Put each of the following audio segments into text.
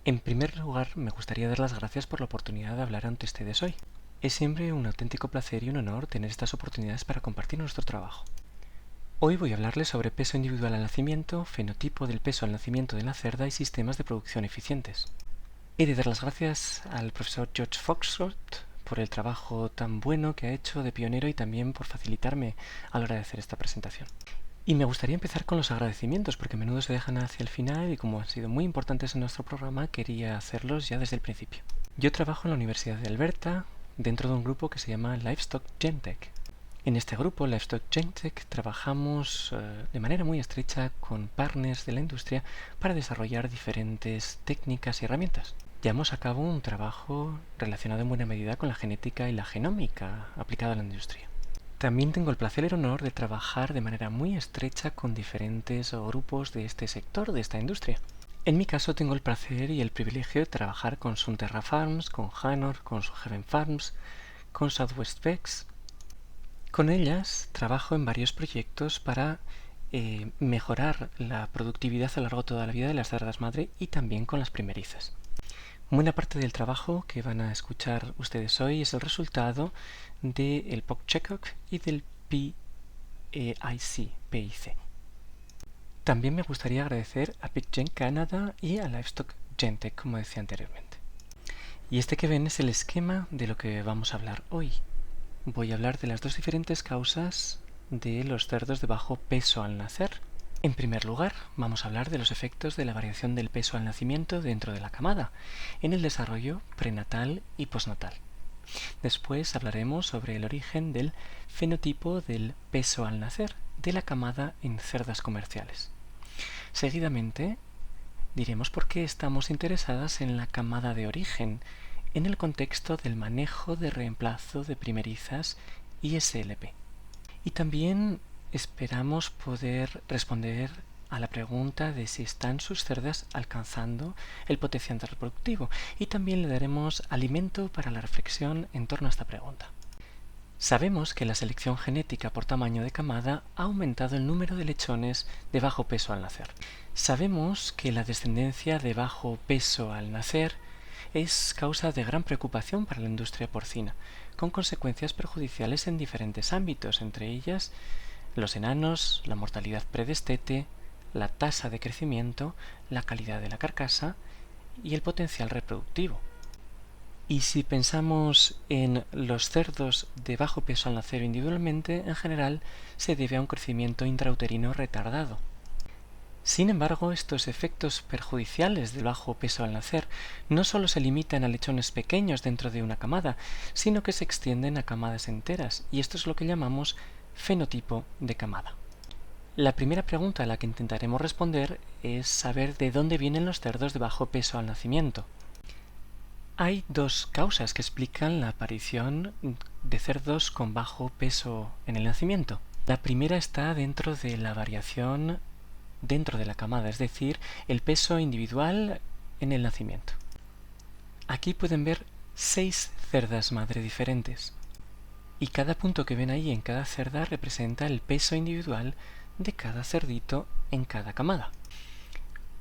En primer lugar, me gustaría dar las gracias por la oportunidad de hablar ante ustedes hoy. Es siempre un auténtico placer y un honor tener estas oportunidades para compartir nuestro trabajo. Hoy voy a hablarles sobre peso individual al nacimiento, fenotipo del peso al nacimiento de la cerda y sistemas de producción eficientes. He de dar las gracias al profesor George Foxtrot por el trabajo tan bueno que ha hecho de pionero y también por facilitarme a la hora de hacer esta presentación. Y me gustaría empezar con los agradecimientos, porque a menudo se dejan hacia el final y como han sido muy importantes en nuestro programa, quería hacerlos ya desde el principio. Yo trabajo en la Universidad de Alberta, dentro de un grupo que se llama Livestock Gentech. En este grupo, Livestock Gentech, trabajamos de manera muy estrecha con partners de la industria para desarrollar diferentes técnicas y herramientas. Llevamos a cabo un trabajo relacionado en buena medida con la genética y la genómica aplicada a la industria. También tengo el placer y el honor de trabajar de manera muy estrecha con diferentes grupos de este sector, de esta industria. En mi caso tengo el placer y el privilegio de trabajar con Sunterra Farms, con Hanor, con Suheven Farms, con Southwest Vex. Con ellas trabajo en varios proyectos para mejorar la productividad a lo largo de toda la vida de las cerdas madre y también con las primerizas. Buena parte del trabajo que van a escuchar ustedes hoy es el resultado del POC-CHECOC y del PIC. También me gustaría agradecer a PicGen Canada y a Livestock Gentech, como decía anteriormente. Y este que ven es el esquema de lo que vamos a hablar hoy. Voy a hablar de las dos diferentes causas de los cerdos de bajo peso al nacer. En primer lugar, vamos a hablar de los efectos de la variación del peso al nacimiento dentro de la camada, en el desarrollo prenatal y postnatal. Después hablaremos sobre el origen del fenotipo del peso al nacer de la camada en cerdas comerciales. Seguidamente, diremos por qué estamos interesadas en la camada de origen, en el contexto del manejo de reemplazo de primerizas y SLP. Y también esperamos poder responder a la pregunta de si están sus cerdas alcanzando el potencial reproductivo, y también le daremos alimento para la reflexión en torno a esta pregunta. Sabemos que la selección genética por tamaño de camada ha aumentado el número de lechones de bajo peso al nacer. Sabemos que la descendencia de bajo peso al nacer es causa de gran preocupación para la industria porcina, con consecuencias perjudiciales en diferentes ámbitos, entre ellas los enanos, la mortalidad predestete, la tasa de crecimiento, la calidad de la carcasa y el potencial reproductivo. Y si pensamos en los cerdos de bajo peso al nacer individualmente, en general se debe a un crecimiento intrauterino retardado. Sin embargo, estos efectos perjudiciales del bajo peso al nacer no solo se limitan a lechones pequeños dentro de una camada, sino que se extienden a camadas enteras, y esto es lo que llamamos fenotipo de camada. La primera pregunta a la que intentaremos responder es saber de dónde vienen los cerdos de bajo peso al nacimiento. Hay dos causas que explican la aparición de cerdos con bajo peso en el nacimiento. La primera está dentro de la variación dentro de la camada, es decir, el peso individual en el nacimiento. Aquí pueden ver 6 cerdas madre diferentes, y cada punto que ven ahí en cada cerda representa el peso individual de cada cerdito en cada camada.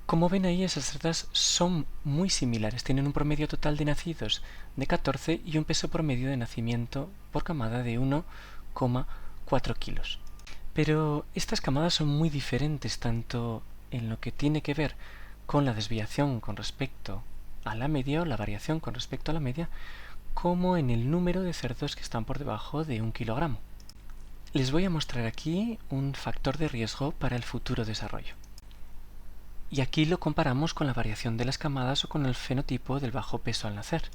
Como ven ahí, esas cerdas son muy similares, tienen un promedio total de nacidos de 14 y un peso promedio de nacimiento por camada de 1,4 kilos. Pero estas camadas son muy diferentes tanto en lo que tiene que ver con la desviación con respecto a la media o la variación con respecto a la media, como en el número de cerdos que están por debajo de 1 kilogramo. Les voy a mostrar aquí un factor de riesgo para el futuro desarrollo. Y aquí lo comparamos con la variación de las camadas o con el fenotipo del bajo peso al nacer.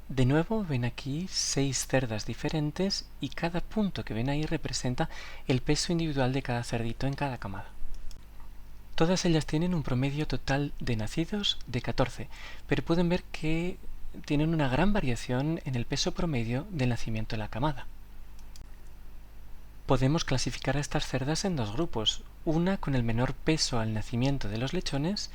De nuevo ven aquí 6 cerdas diferentes y cada punto que ven ahí representa el peso individual de cada cerdito en cada camada. Todas ellas tienen un promedio total de nacidos de 14, pero pueden ver que tienen una gran variación en el peso promedio del nacimiento de la camada. Podemos clasificar a estas cerdas en dos grupos, una con el menor peso al nacimiento de los lechones.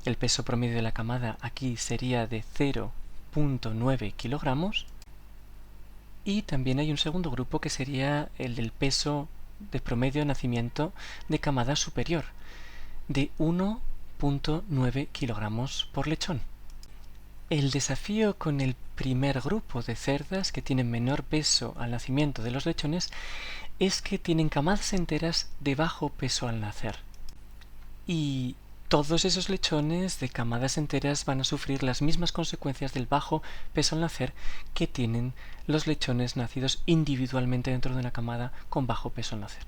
El peso promedio de la camada aquí sería de 0,9 kilogramos, y también hay un segundo grupo que sería el del peso de promedio de nacimiento de camada superior, de 1,9 kilogramos por lechón. El desafío con el primer grupo de cerdas que tienen menor peso al nacimiento de los lechones es que tienen camadas enteras de bajo peso al nacer. Y todos esos lechones de camadas enteras van a sufrir las mismas consecuencias del bajo peso al nacer que tienen los lechones nacidos individualmente dentro de una camada con bajo peso al nacer.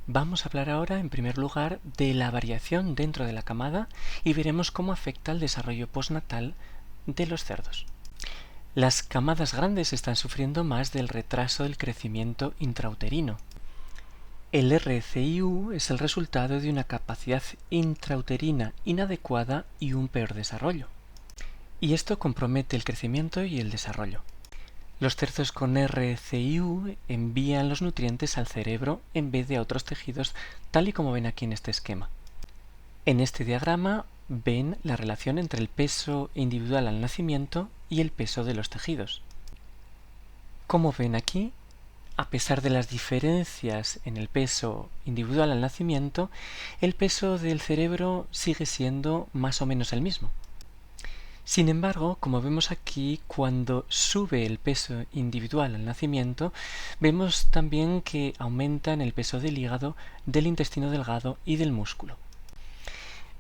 Vamos a hablar ahora, en primer lugar, de la variación dentro de la camada y veremos cómo afecta al desarrollo postnatal de los cerdos. Las camadas grandes están sufriendo más del retraso del crecimiento intrauterino. El RCIU es el resultado de una capacidad intrauterina inadecuada y un peor desarrollo. Y esto compromete el crecimiento y el desarrollo. Los cerdos con RCIU envían los nutrientes al cerebro en vez de a otros tejidos, tal y como ven aquí en este esquema. En este diagrama ven la relación entre el peso individual al nacimiento y el peso de los tejidos. Como ven aquí, a pesar de las diferencias en el peso individual al nacimiento, el peso del cerebro sigue siendo más o menos el mismo. Sin embargo, como vemos aquí, cuando sube el peso individual al nacimiento, vemos también que aumentan el peso del hígado, del intestino delgado y del músculo.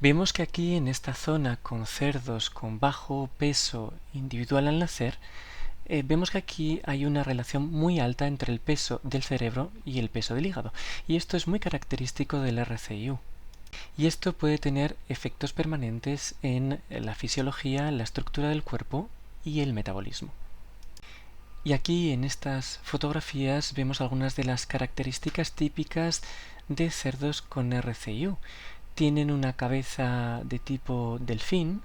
Vemos que aquí en esta zona con cerdos con bajo peso individual al nacer, vemos que aquí hay una relación muy alta entre el peso del cerebro y el peso del hígado, y esto es muy característico del RCIU. Y esto puede tener efectos permanentes en la fisiología, la estructura del cuerpo y el metabolismo. Y aquí en estas fotografías vemos algunas de las características típicas de cerdos con RCIU. Tienen una cabeza de tipo delfín,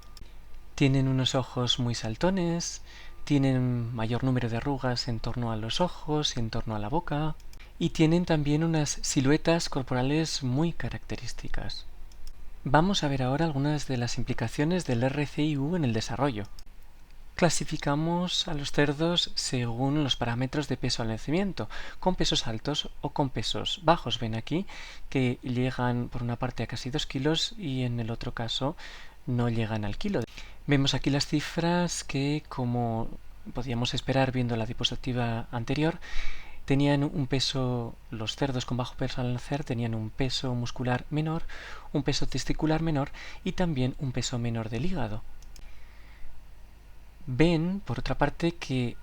tienen unos ojos muy saltones, tienen mayor número de arrugas en torno a los ojos y en torno a la boca, y tienen también unas siluetas corporales muy características. Vamos a ver ahora algunas de las implicaciones del RCIU en el desarrollo. Clasificamos a los cerdos según los parámetros de peso al nacimiento, con pesos altos o con pesos bajos. Ven aquí que llegan por una parte a casi 2 kilos y en el otro caso no llegan al kilo. Vemos aquí las cifras que, como podíamos esperar viendo la diapositiva anterior, tenían un peso, los cerdos con bajo peso al nacer tenían un peso muscular menor, un peso testicular menor y también un peso menor del hígado. Ven, por otra parte, que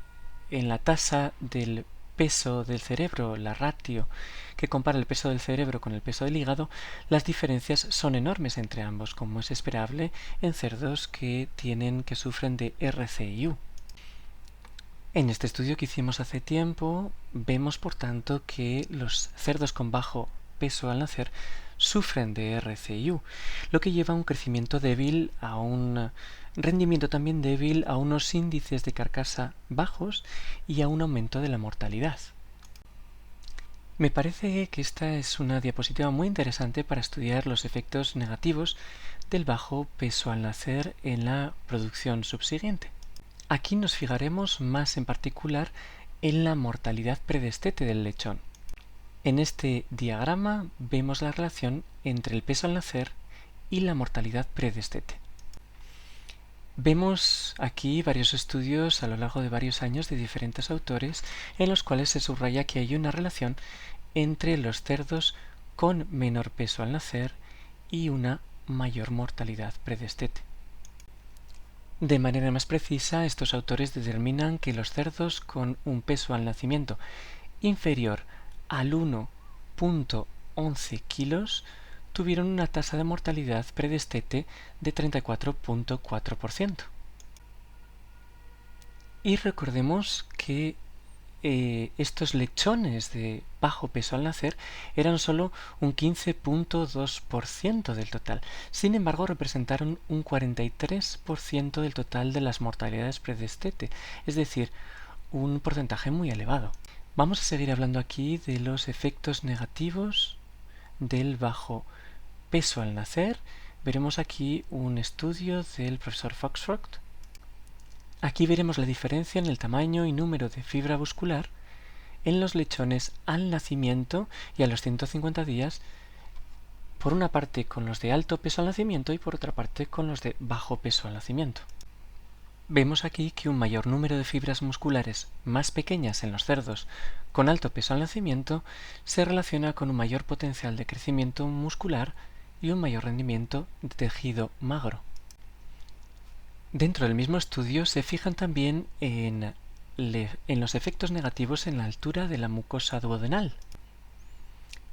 en la tasa del peso del cerebro, la ratio que compara el peso del cerebro con el peso del hígado, las diferencias son enormes entre ambos, como es esperable en cerdos que sufren de RCIU. En este estudio que hicimos hace tiempo, vemos por tanto que los cerdos con bajo peso al nacer sufren de RCIU, lo que lleva a un crecimiento débil, a un rendimiento también débil, a unos índices de carcasa bajos y a un aumento de la mortalidad. Me parece que esta es una diapositiva muy interesante para estudiar los efectos negativos del bajo peso al nacer en la producción subsiguiente. Aquí nos fijaremos más en particular en la mortalidad predestete del lechón. En este diagrama vemos la relación entre el peso al nacer y la mortalidad predestete. Vemos aquí varios estudios a lo largo de varios años de diferentes autores en los cuales se subraya que hay una relación entre los cerdos con menor peso al nacer y una mayor mortalidad predestete. De manera más precisa, estos autores determinan que los cerdos con un peso al nacimiento inferior al 1,11 kilos tuvieron una tasa de mortalidad predestete de 34,4%. Y recordemos que estos lechones de bajo peso al nacer eran solo un 15,2% del total. Sin embargo, representaron un 43% del total de las mortalidades predestete, es decir, un porcentaje muy elevado. Vamos a seguir hablando aquí de los efectos negativos del bajo peso al nacer. Veremos aquí un estudio del profesor Foxford. Aquí veremos la diferencia en el tamaño y número de fibra muscular en los lechones al nacimiento y a los 150 días, por una parte con los de alto peso al nacimiento y por otra parte con los de bajo peso al nacimiento. Vemos aquí que un mayor número de fibras musculares más pequeñas en los cerdos con alto peso al nacimiento se relaciona con un mayor potencial de crecimiento muscular y un mayor rendimiento de tejido magro. Dentro del mismo estudio se fijan también en los efectos negativos en la altura de la mucosa duodenal.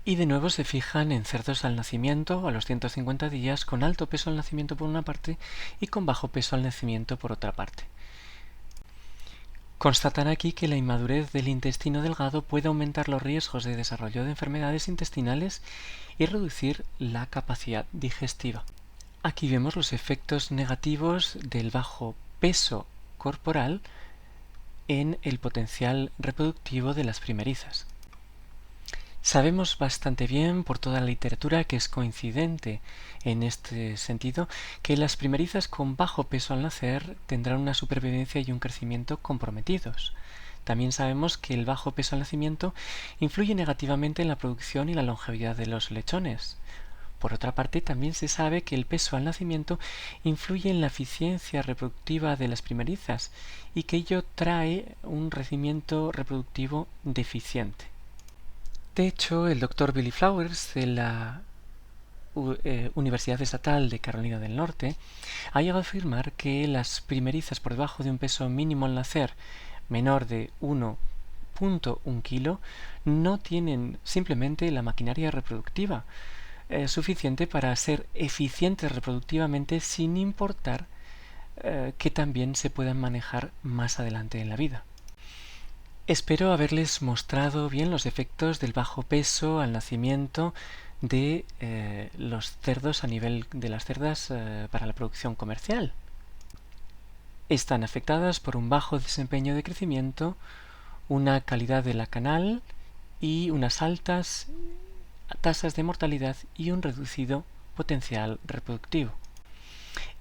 Y de nuevo se fijan en cerdos al nacimiento a los 150 días con alto peso al nacimiento por una parte y con bajo peso al nacimiento por otra parte. Constatan aquí que la inmadurez del intestino delgado puede aumentar los riesgos de desarrollo de enfermedades intestinales y reducir la capacidad digestiva. Aquí vemos los efectos negativos del bajo peso corporal en el potencial reproductivo de las primerizas. Sabemos bastante bien por toda la literatura que es coincidente en este sentido que las primerizas con bajo peso al nacer tendrán una supervivencia y un crecimiento comprometidos. También sabemos que el bajo peso al nacimiento influye negativamente en la producción y la longevidad de los lechones. Por otra parte, también se sabe que el peso al nacimiento influye en la eficiencia reproductiva de las primerizas y que ello trae un crecimiento reproductivo deficiente. De hecho, el Dr. Billy Flowers de la Universidad Estatal de Carolina del Norte ha llegado a afirmar que las primerizas por debajo de un peso mínimo al nacer menor de 1,1 kilo no tienen simplemente la maquinaria reproductiva suficiente para ser eficientes reproductivamente sin importar que también se puedan manejar más adelante en la vida. Espero haberles mostrado bien los efectos del bajo peso al nacimiento de los cerdos a nivel de las cerdas para la producción comercial. Están afectadas por un bajo desempeño de crecimiento, una calidad de la canal y unas altas tasas de mortalidad y un reducido potencial reproductivo.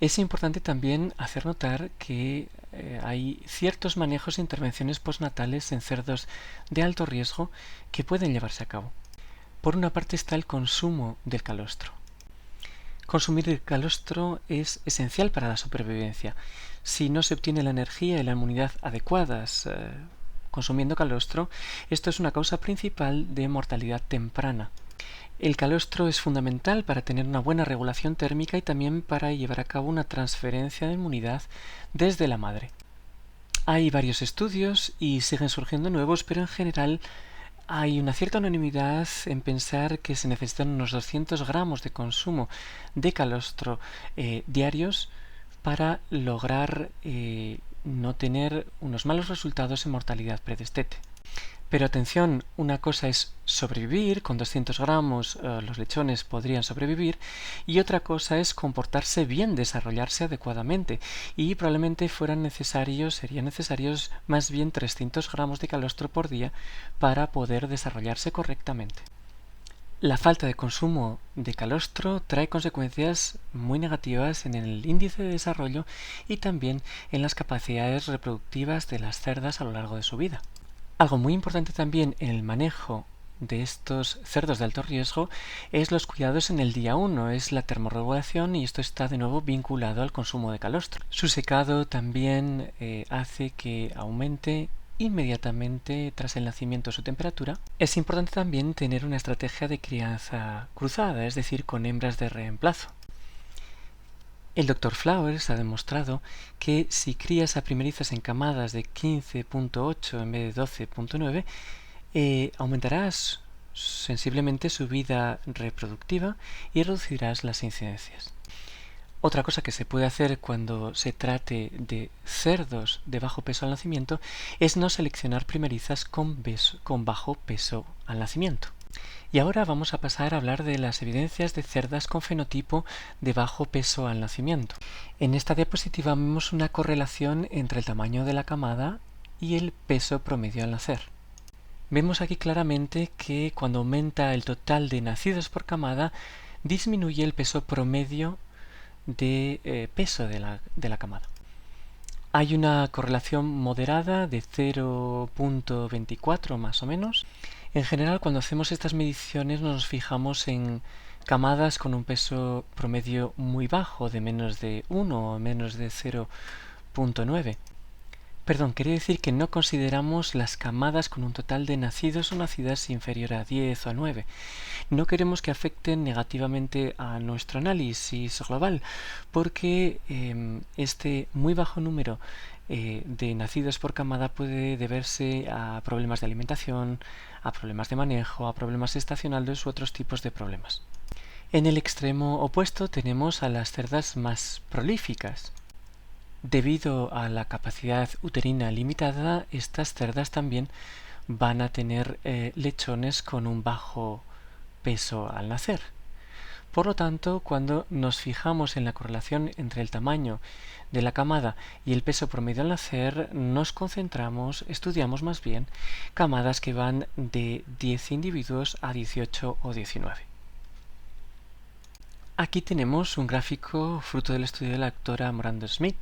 Es importante también hacer notar que hay ciertos manejos e intervenciones postnatales en cerdos de alto riesgo que pueden llevarse a cabo. Por una parte está el consumo del calostro. Consumir el calostro es esencial para la supervivencia. Si no se obtiene la energía y la inmunidad adecuadas consumiendo calostro, esto es una causa principal de mortalidad temprana. El calostro es fundamental para tener una buena regulación térmica y también para llevar a cabo una transferencia de inmunidad desde la madre. Hay varios estudios y siguen surgiendo nuevos, pero en general hay una cierta unanimidad en pensar que se necesitan unos 200 gramos de consumo de calostro diarios para lograr no tener unos malos resultados en mortalidad predestete. Pero atención, una cosa es sobrevivir, con 200 gramos los lechones podrían sobrevivir, y otra cosa es comportarse bien, desarrollarse adecuadamente, y probablemente serían necesarios más bien 300 gramos de calostro por día para poder desarrollarse correctamente. La falta de consumo de calostro trae consecuencias muy negativas en el índice de desarrollo y también en las capacidades reproductivas de las cerdas a lo largo de su vida. Algo muy importante también en el manejo de estos cerdos de alto riesgo es los cuidados en el día 1, es la termorregulación y esto está de nuevo vinculado al consumo de calostro. Su secado también hace que aumente inmediatamente tras el nacimiento su temperatura. Es importante también tener una estrategia de crianza cruzada, es decir, con hembras de reemplazo. El Dr. Flowers ha demostrado que si crías a primerizas en camadas de 15.8 en vez de 12.9, aumentarás sensiblemente su vida reproductiva y reducirás las incidencias. Otra cosa que se puede hacer cuando se trate de cerdos de bajo peso al nacimiento es no seleccionar primerizas con bajo peso al nacimiento. Y ahora vamos a pasar a hablar de las evidencias de cerdas con fenotipo de bajo peso al nacimiento. En esta diapositiva vemos una correlación entre el tamaño de la camada y el peso promedio al nacer. Vemos aquí claramente que cuando aumenta el total de nacidos por camada, disminuye el peso promedio de peso de la camada. Hay una correlación moderada de 0.24 más o menos. En general, cuando hacemos estas mediciones nos fijamos en camadas con un peso promedio muy bajo, de menos de 1 o menos de 10.9. Perdón, quería decir que no consideramos las camadas con un total de nacidos o nacidas inferior a 10 o a 9. No queremos que afecten negativamente a nuestro análisis global, porque este muy bajo número de nacidos por camada puede deberse a problemas de alimentación, a problemas de manejo, a problemas estacionales u otros tipos de problemas. En el extremo opuesto tenemos a las cerdas más prolíficas. Debido a la capacidad uterina limitada, estas cerdas también van a tener lechones con un bajo peso al nacer. Por lo tanto, cuando nos fijamos en la correlación entre el tamaño de la camada y el peso promedio al nacer, nos concentramos, estudiamos más bien camadas que van de 10 individuos a 18 o 19. Aquí tenemos un gráfico fruto del estudio de la doctora Morando-Smith.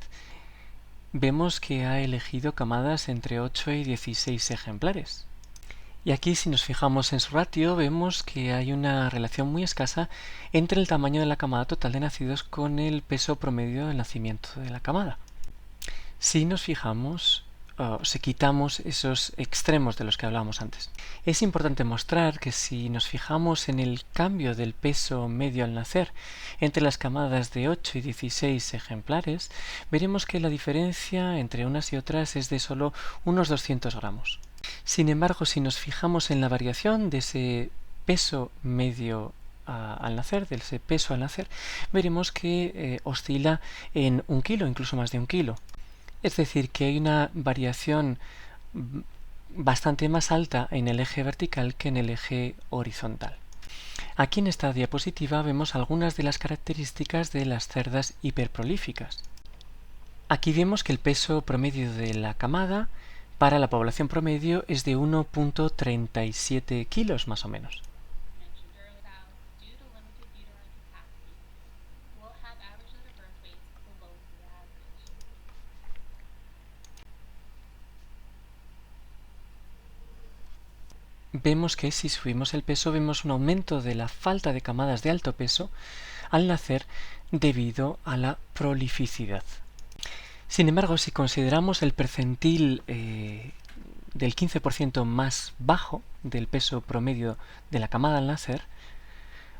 Vemos que ha elegido camadas entre 8 y 16 ejemplares. Y aquí, si nos fijamos en su ratio, vemos que hay una relación muy escasa entre el tamaño de la camada total de nacidos con el peso promedio del nacimiento de la camada. Si nos fijamos, si quitamos esos extremos de los que hablábamos antes. Es importante mostrar que si nos fijamos en el cambio del peso medio al nacer entre las camadas de 8 y 16 ejemplares, veremos que la diferencia entre unas y otras es de solo unos 200 gramos. Sin embargo, si nos fijamos en la variación de ese peso medio al nacer, de ese peso al nacer, veremos que oscila en 1 kilo, incluso más de 1 kilo. Es decir, que hay una variación bastante más alta en el eje vertical que en el eje horizontal. Aquí en esta diapositiva vemos algunas de las características de las cerdas hiperprolíficas. Aquí vemos que el peso promedio de la camada para la población promedio es de 1.37 kilos más o menos. Vemos que si subimos el peso vemos un aumento de la falta de camadas de alto peso al nacer debido a la prolificidad. Sin embargo, si consideramos el percentil del 15% más bajo del peso promedio de la camada al nacer,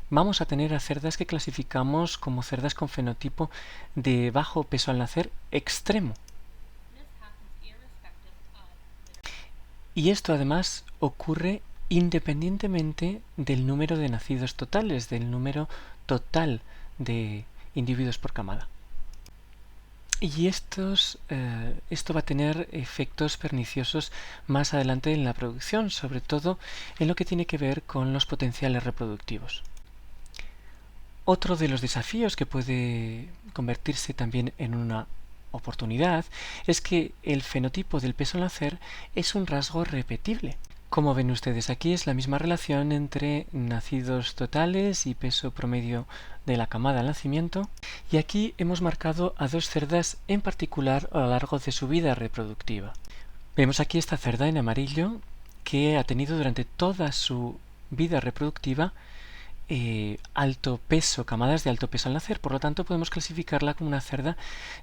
vamos a tener a cerdas que clasificamos como cerdas con fenotipo de bajo peso al nacer extremo. Y esto además ocurre independientemente del número de nacidos totales, del número total de individuos por camada. Y esto va a tener efectos perniciosos más adelante en la producción, sobre todo en lo que tiene que ver con los potenciales reproductivos. Otro de los desafíos que puede convertirse también en una oportunidad es que el fenotipo del peso al nacer es un rasgo repetible. Como ven ustedes aquí es la misma relación entre nacidos totales y peso promedio de la camada al nacimiento, y aquí hemos marcado a dos cerdas en particular a lo largo de su vida reproductiva. Vemos aquí esta cerda en amarillo que ha tenido durante toda su vida reproductiva alto peso, camadas de alto peso al nacer, por lo tanto podemos clasificarla como una cerda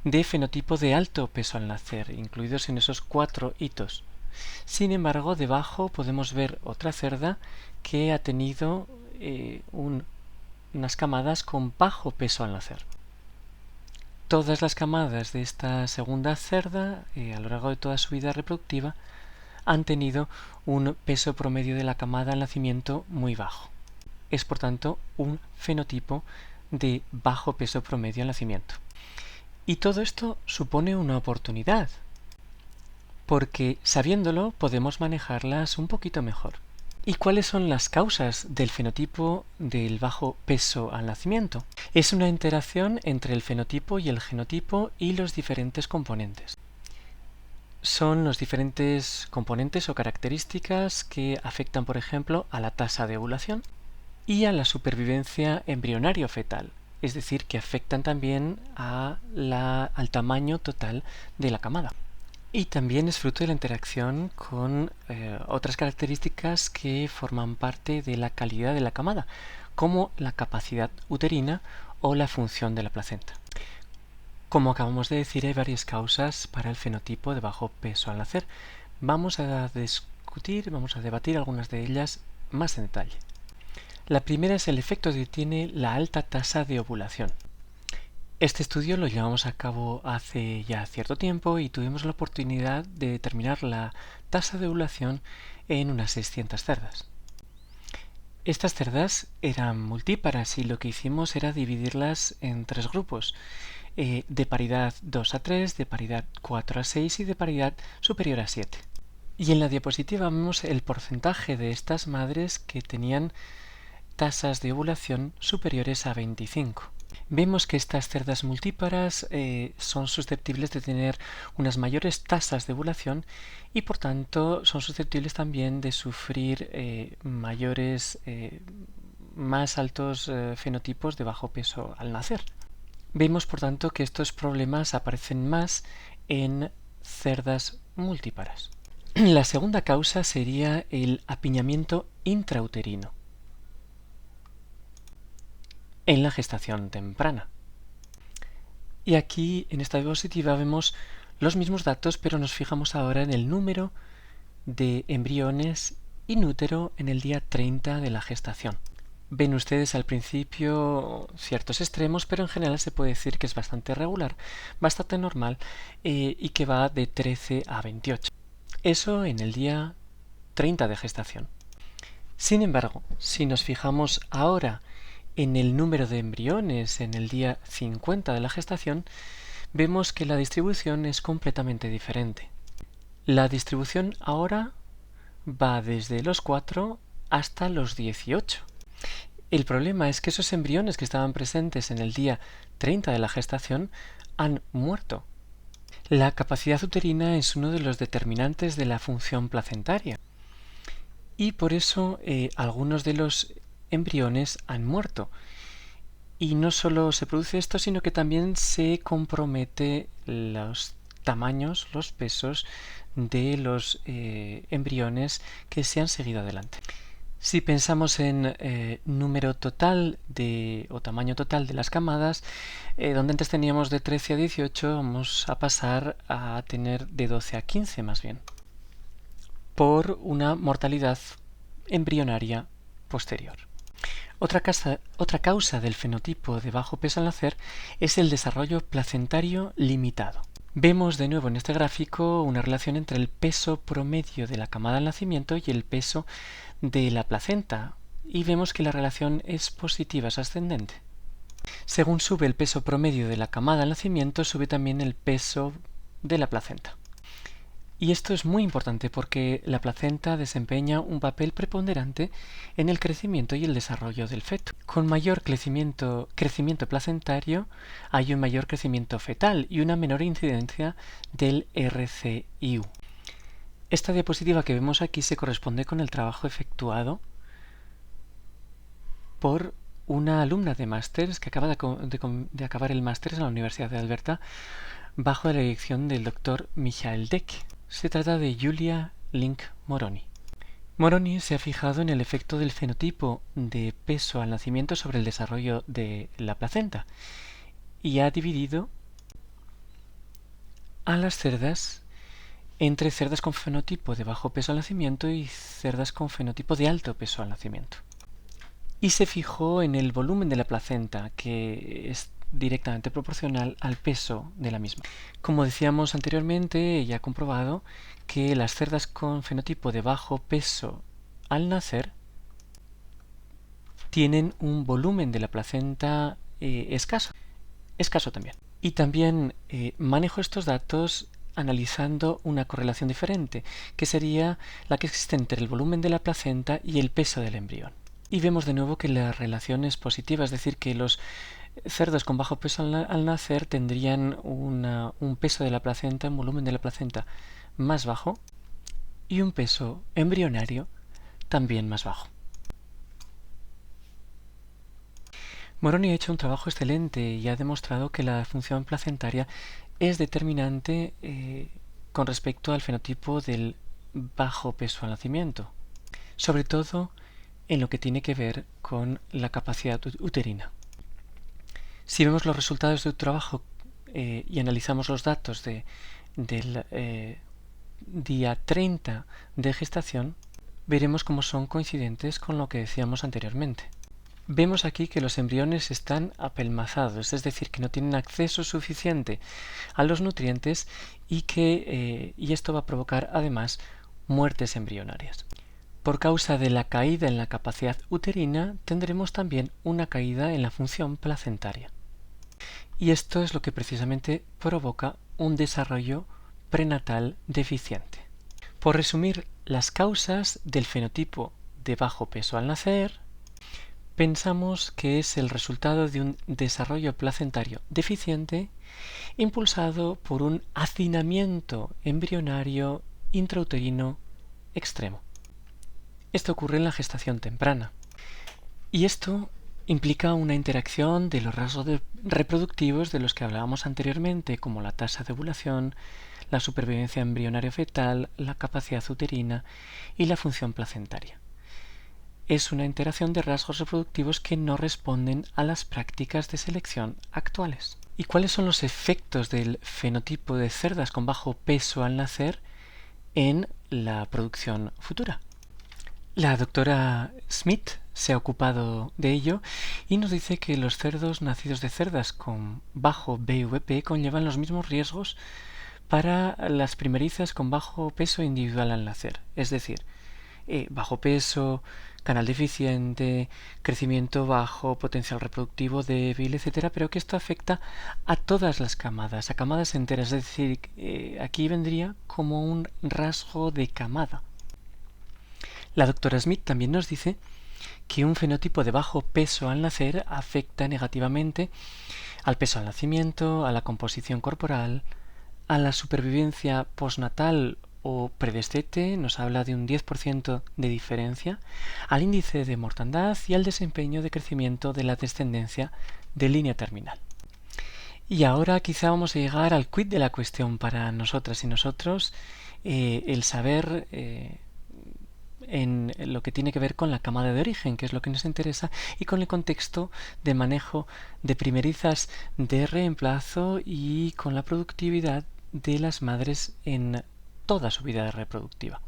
de fenotipo de alto peso al nacer, incluidos en esos 4 hitos. Sin embargo, debajo podemos ver otra cerda que ha tenido unas camadas con bajo peso al nacer. Todas las camadas de esta segunda cerda, a lo largo de toda su vida reproductiva, han tenido un peso promedio de la camada al nacimiento muy bajo. Es por tanto un fenotipo de bajo peso promedio al nacimiento. Y todo esto supone una oportunidad, porque sabiéndolo podemos manejarlas un poquito mejor. ¿Y cuáles son las causas del fenotipo del bajo peso al nacimiento? Es una interacción entre el fenotipo y el genotipo y los diferentes componentes. Son los diferentes componentes o características que afectan, por ejemplo, a la tasa de ovulación y a la supervivencia embrionario fetal, es decir, que afectan también al tamaño total de la camada. Y también es fruto de la interacción con otras características que forman parte de la calidad de la camada, como la capacidad uterina o la función de la placenta. Como acabamos de decir, hay varias causas para el fenotipo de bajo peso al nacer. Vamos a debatir algunas de ellas más en detalle. La primera es el efecto que tiene la alta tasa de ovulación. Este estudio lo llevamos a cabo hace ya cierto tiempo y tuvimos la oportunidad de determinar la tasa de ovulación en unas 600 cerdas. Estas cerdas eran multíparas y lo que hicimos era dividirlas en 3 grupos, de paridad 2 a 3, de paridad 4 a 6 y de paridad superior a 7. Y en la diapositiva vemos el porcentaje de estas madres que tenían tasas de ovulación superiores a 25. Vemos que estas cerdas multíparas son susceptibles de tener unas mayores tasas de ovulación y por tanto son susceptibles también de sufrir más altos fenotipos de bajo peso al nacer. Vemos por tanto que estos problemas aparecen más en cerdas multíparas. La segunda causa sería el apiñamiento intrauterino en la gestación temprana. Y aquí en esta diapositiva vemos los mismos datos, pero nos fijamos ahora en el número de embriones in útero en el día 30 de la gestación. Ven ustedes al principio ciertos extremos, pero en general se puede decir que es bastante regular, bastante normal y que va de 13 a 28. Eso en el día 30 de gestación. Sin embargo, si nos fijamos ahora en el número de embriones en el día 50 de la gestación, vemos que la distribución es completamente diferente. La distribución ahora va desde los 4 hasta los 18. El problema es que esos embriones que estaban presentes en el día 30 de la gestación han muerto. La capacidad uterina es uno de los determinantes de la función placentaria y por eso algunos de los embriones han muerto. Y no solo se produce esto, sino que también se compromete los tamaños, los pesos de los embriones que se han seguido adelante. Si pensamos en número total o tamaño total de las camadas, donde antes teníamos de 13 a 18, vamos a pasar a tener de 12 a 15 más bien, por una mortalidad embrionaria posterior. Otra causa del fenotipo de bajo peso al nacer es el desarrollo placentario limitado. Vemos de nuevo en este gráfico una relación entre el peso promedio de la camada al nacimiento y el peso de la placenta, y vemos que la relación es positiva, es ascendente. Según sube el peso promedio de la camada al nacimiento, sube también el peso de la placenta. Y esto es muy importante porque la placenta desempeña un papel preponderante en el crecimiento y el desarrollo del feto. Con mayor crecimiento placentario hay un mayor crecimiento fetal y una menor incidencia del RCIU. Esta diapositiva que vemos aquí se corresponde con el trabajo efectuado por una alumna de máster que acaba de acabar el máster en la Universidad de Alberta bajo la dirección del Dr. Michael Deck. Se trata de Julia Link Moroni. Moroni se ha fijado en el efecto del fenotipo de peso al nacimiento sobre el desarrollo de la placenta y ha dividido a las cerdas entre cerdas con fenotipo de bajo peso al nacimiento y cerdas con fenotipo de alto peso al nacimiento. Y se fijó en el volumen de la placenta, que es directamente proporcional al peso de la misma. Como decíamos anteriormente, ella ha comprobado que las cerdas con fenotipo de bajo peso al nacer tienen un volumen de la placenta escaso también. Y también manejo estos datos analizando una correlación diferente, que sería la que existe entre el volumen de la placenta y el peso del embrión. Y vemos de nuevo que la relación es positiva, es decir, que los cerdos con bajo peso al nacer tendrían un peso de la placenta, un volumen de la placenta más bajo y un peso embrionario también más bajo. Moroni ha hecho un trabajo excelente y ha demostrado que la función placentaria es determinante con respecto al fenotipo del bajo peso al nacimiento, sobre todo en lo que tiene que ver con la capacidad uterina. Si vemos los resultados de tu trabajo y analizamos los datos del día 30 de gestación, veremos cómo son coincidentes con lo que decíamos anteriormente. Vemos aquí que los embriones están apelmazados, es decir, que no tienen acceso suficiente a los nutrientes y esto va a provocar además muertes embrionarias. Por causa de la caída en la capacidad uterina, tendremos también una caída en la función placentaria. Y esto es lo que precisamente provoca un desarrollo prenatal deficiente. Por resumir las causas del fenotipo de bajo peso al nacer, pensamos que es el resultado de un desarrollo placentario deficiente impulsado por un hacinamiento embrionario intrauterino extremo. Esto ocurre en la gestación temprana. Y esto implica una interacción de los rasgos reproductivos de los que hablábamos anteriormente, como la tasa de ovulación, la supervivencia embrionaria fetal, la capacidad uterina y la función placentaria. Es una interacción de rasgos reproductivos que no responden a las prácticas de selección actuales. ¿Y cuáles son los efectos del fenotipo de cerdas con bajo peso al nacer en la producción futura? La doctora Smith se ha ocupado de ello y nos dice que los cerdos nacidos de cerdas con bajo BVP conllevan los mismos riesgos para las primerizas con bajo peso individual al nacer, es decir, bajo peso, canal deficiente, crecimiento bajo, potencial reproductivo débil, etcétera, pero que esto afecta a todas las camadas, a camadas enteras, es decir, aquí vendría como un rasgo de camada. La doctora Smith también nos dice que un fenotipo de bajo peso al nacer afecta negativamente al peso al nacimiento, a la composición corporal, a la supervivencia postnatal o predestete, nos habla de un 10% de diferencia, al índice de mortandad y al desempeño de crecimiento de la descendencia de línea terminal. Y ahora quizá vamos a llegar al quid de la cuestión para nosotras y nosotros, el saber en lo que tiene que ver con la camada de origen, que es lo que nos interesa, y con el contexto de manejo de primerizas de reemplazo y con la productividad de las madres en toda su vida reproductiva.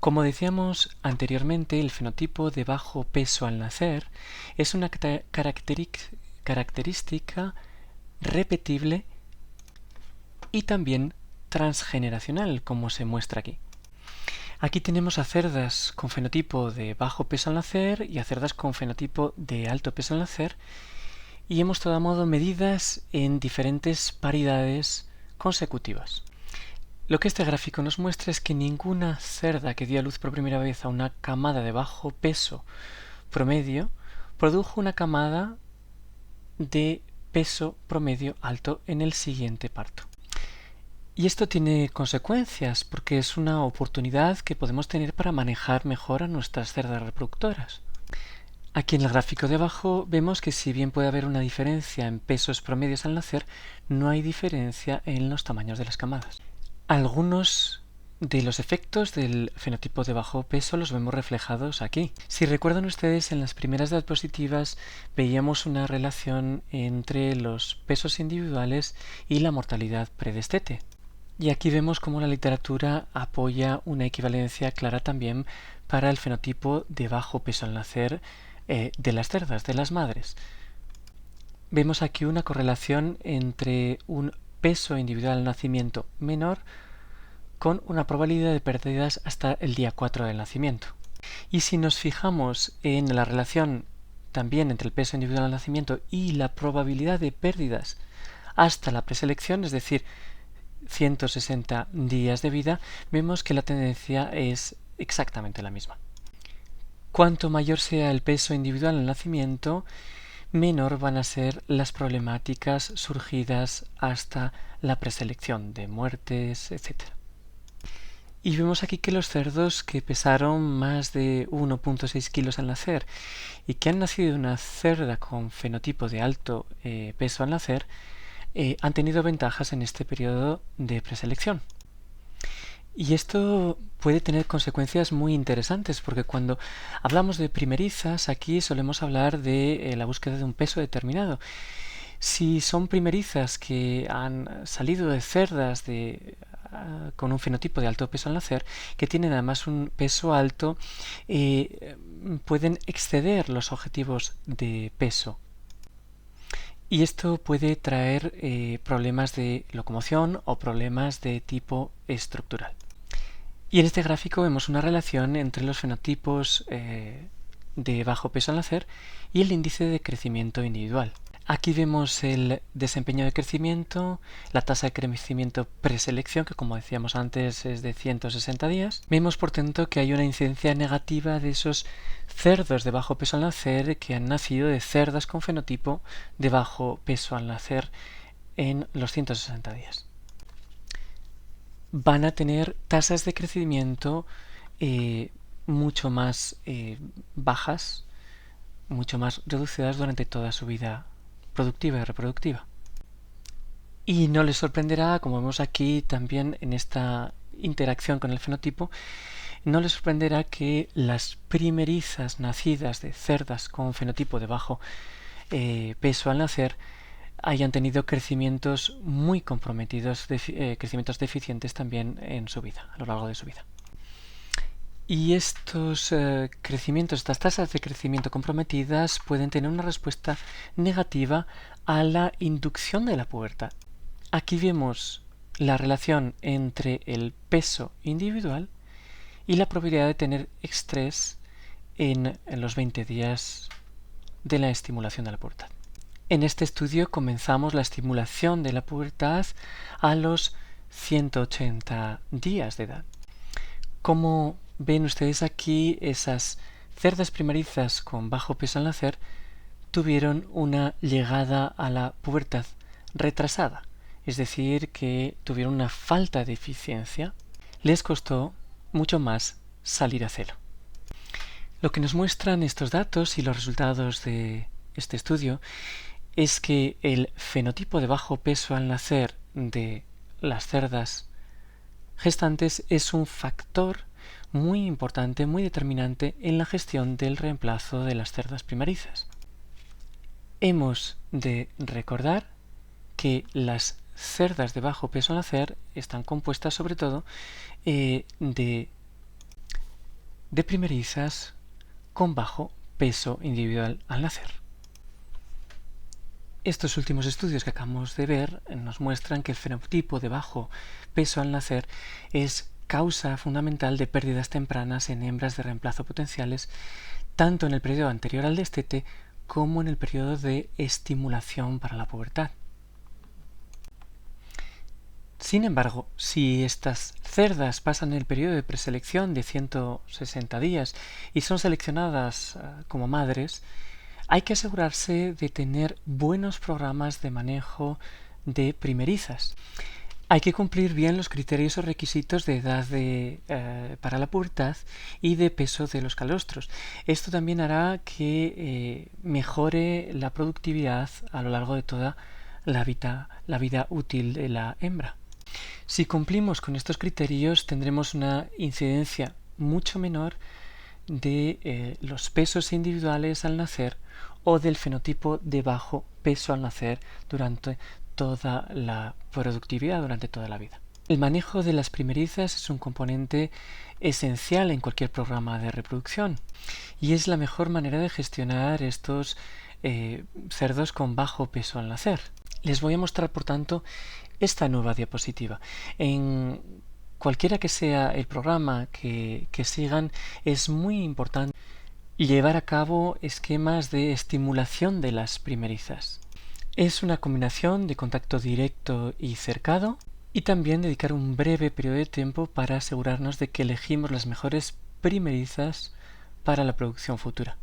Como decíamos anteriormente, el fenotipo de bajo peso al nacer es una característica repetible y también transgeneracional, como se muestra aquí. Aquí tenemos a cerdas con fenotipo de bajo peso al nacer y a cerdas con fenotipo de alto peso al nacer, y hemos tomado medidas en diferentes paridades consecutivas. Lo que este gráfico nos muestra es que ninguna cerda que dio a luz por primera vez a una camada de bajo peso promedio produjo una camada de peso promedio alto en el siguiente parto. Y esto tiene consecuencias porque es una oportunidad que podemos tener para manejar mejor a nuestras cerdas reproductoras. Aquí en el gráfico de abajo vemos que si bien puede haber una diferencia en pesos promedios al nacer, no hay diferencia en los tamaños de las camadas. Algunos de los efectos del fenotipo de bajo peso los vemos reflejados aquí. Si recuerdan ustedes, en las primeras diapositivas veíamos una relación entre los pesos individuales y la mortalidad predestete. Y aquí vemos cómo la literatura apoya una equivalencia clara también para el fenotipo de bajo peso al nacer de las cerdas, de las madres. Vemos aquí una correlación entre un peso individual al nacimiento menor con una probabilidad de pérdidas hasta el día 4 del nacimiento. Y si nos fijamos en la relación también entre el peso individual al nacimiento y la probabilidad de pérdidas hasta la preselección, es decir, 160 días de vida, vemos que la tendencia es exactamente la misma. Cuanto mayor sea el peso individual al nacimiento, menor van a ser las problemáticas surgidas hasta la preselección de muertes, etc. Y vemos aquí que los cerdos que pesaron más de 1,6 kilos al nacer y que han nacido de una cerda con fenotipo de alto peso al nacer, han tenido ventajas en este periodo de preselección. Y esto puede tener consecuencias muy interesantes, porque cuando hablamos de primerizas, aquí solemos hablar de la búsqueda de un peso determinado. Si son primerizas que han salido de cerdas con un fenotipo de alto peso al nacer, que tienen además un peso alto, pueden exceder los objetivos de peso. Y esto puede traer problemas de locomoción o problemas de tipo estructural. Y en este gráfico vemos una relación entre los fenotipos de bajo peso al nacer y el índice de crecimiento individual. Aquí vemos el desempeño de crecimiento, la tasa de crecimiento preselección, que como decíamos antes es de 160 días. Vemos por tanto que hay una incidencia negativa de esos cerdos de bajo peso al nacer que han nacido de cerdas con fenotipo de bajo peso al nacer en los 160 días. Van a tener tasas de crecimiento mucho más bajas, mucho más reducidas durante toda su vida productiva y reproductiva. Y no les sorprenderá, como vemos aquí también en esta interacción con el fenotipo, no les sorprenderá que las primerizas nacidas de cerdas con fenotipo de bajo peso al nacer hayan tenido crecimientos muy comprometidos, crecimientos deficientes también en su vida, a lo largo de su vida. Y estos crecimientos, estas tasas de crecimiento comprometidas pueden tener una respuesta negativa a la inducción de la pubertad. Aquí vemos la relación entre el peso individual y la probabilidad de tener estrés en los 20 días de la estimulación de la pubertad. En este estudio comenzamos la estimulación de la pubertad a los 180 días de edad. Como ven ustedes aquí, esas cerdas primerizas con bajo peso al nacer tuvieron una llegada a la pubertad retrasada, es decir, que tuvieron una falta de eficiencia, les costó mucho más salir a cero. Lo que nos muestran estos datos y los resultados de este estudio es que el fenotipo de bajo peso al nacer de las cerdas gestantes es un factor muy importante, muy determinante en la gestión del reemplazo de las cerdas primerizas. Hemos de recordar que las cerdas de bajo peso al nacer están compuestas sobre todo de primerizas con bajo peso individual al nacer. Estos últimos estudios que acabamos de ver nos muestran que el fenotipo de bajo peso al nacer es causa fundamental de pérdidas tempranas en hembras de reemplazo potenciales, tanto en el periodo anterior al destete como en el periodo de estimulación para la pubertad. Sin embargo, si estas cerdas pasan el periodo de preselección de 160 días y son seleccionadas como madres, hay que asegurarse de tener buenos programas de manejo de primerizas. Hay que cumplir bien los criterios o requisitos de edad para la pubertad y de peso de los calostros. Esto también hará que mejore la productividad a lo largo de toda la vida útil de la hembra. Si cumplimos con estos criterios, tendremos una incidencia mucho menor de los pesos individuales al nacer o del fenotipo de bajo peso al nacer durante toda la productividad, durante toda la vida. El manejo de las primerizas es un componente esencial en cualquier programa de reproducción y es la mejor manera de gestionar estos cerdos con bajo peso al nacer. Les voy a mostrar, por tanto, esta nueva diapositiva. En cualquiera que sea el programa que sigan, es muy importante llevar a cabo esquemas de estimulación de las primerizas. Es una combinación de contacto directo y cercado, y también dedicar un breve periodo de tiempo para asegurarnos de que elegimos las mejores primerizas para la producción futura.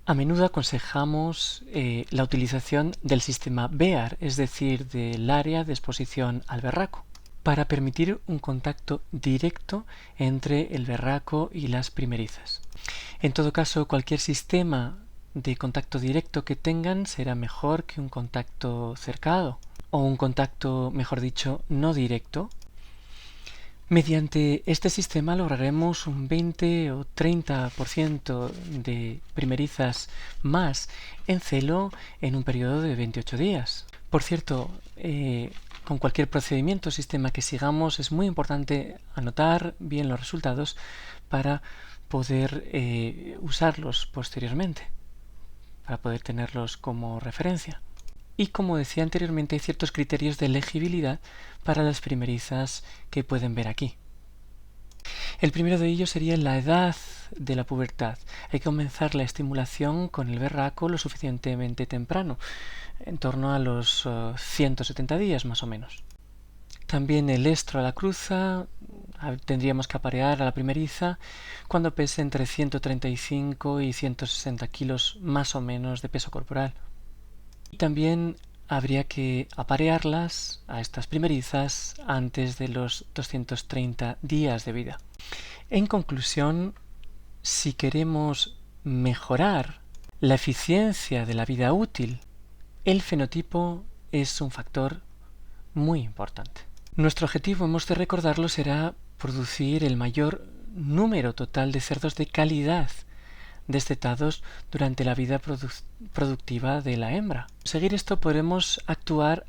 A menudo aconsejamos la utilización del sistema BEAR, es decir, del área de exposición al berraco, para permitir un contacto directo entre el berraco y las primerizas. En todo caso, cualquier sistema de contacto directo que tengan será mejor que un contacto cercado, o un contacto, mejor dicho, no directo, Mediante este sistema lograremos un 20 o 30% de primerizas más en celo en un periodo de 28 días. Por cierto, con cualquier procedimiento o sistema que sigamos es muy importante anotar bien los resultados para poder usarlos posteriormente, para poder tenerlos como referencia. Y como decía anteriormente, hay ciertos criterios de elegibilidad para las primerizas que pueden ver aquí. El primero de ellos sería la edad de la pubertad. Hay que comenzar la estimulación con el berraco lo suficientemente temprano, en torno a los 170 días más o menos. También el estro a la cruza, tendríamos que aparear a la primeriza cuando pese entre 135 y 160 kilos más o menos de peso corporal. Y también habría que aparearlas a estas primerizas antes de los 230 días de vida. En conclusión, si queremos mejorar la eficiencia de la vida útil, el fenotipo es un factor muy importante. Nuestro objetivo, hemos de recordarlo, será producir el mayor número total de cerdos de calidad destetados durante la vida productiva de la hembra. Para conseguir esto podremos actuar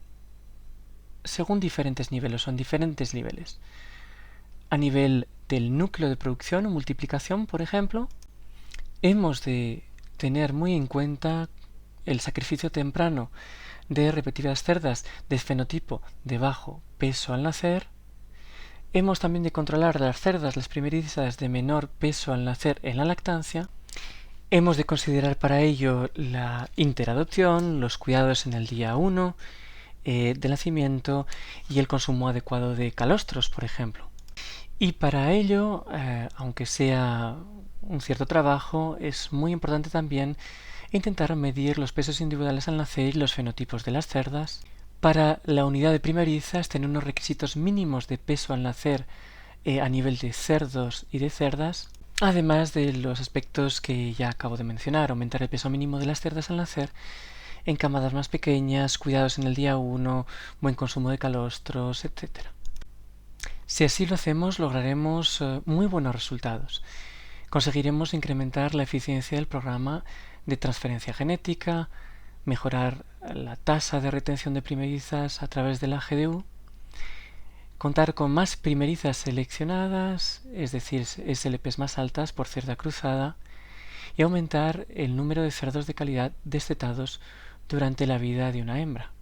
según diferentes niveles o en diferentes niveles. A nivel del núcleo de producción o multiplicación, por ejemplo, hemos de tener muy en cuenta el sacrificio temprano de repetidas cerdas de fenotipo de bajo peso al nacer. Hemos también de controlar las cerdas, las primerizas de menor peso al nacer en la lactancia. Hemos de considerar para ello la interadopción, los cuidados en el día 1 de nacimiento y el consumo adecuado de calostros, por ejemplo. Y para ello, aunque sea un cierto trabajo, es muy importante también intentar medir los pesos individuales al nacer y los fenotipos de las cerdas. Para la unidad de primerizas, tener unos requisitos mínimos de peso al nacer a nivel de cerdos y de cerdas. Además de los aspectos que ya acabo de mencionar, aumentar el peso mínimo de las cerdas al nacer en camadas más pequeñas, cuidados en el día 1, buen consumo de calostros, etc. Si así lo hacemos, lograremos muy buenos resultados. Conseguiremos incrementar la eficiencia del programa de transferencia genética, mejorar la tasa de retención de primerizas a través de la GDU, contar con más primerizas seleccionadas, es decir, SLPs más altas por cerda cruzada, y aumentar el número de cerdos de calidad destetados durante la vida de una hembra.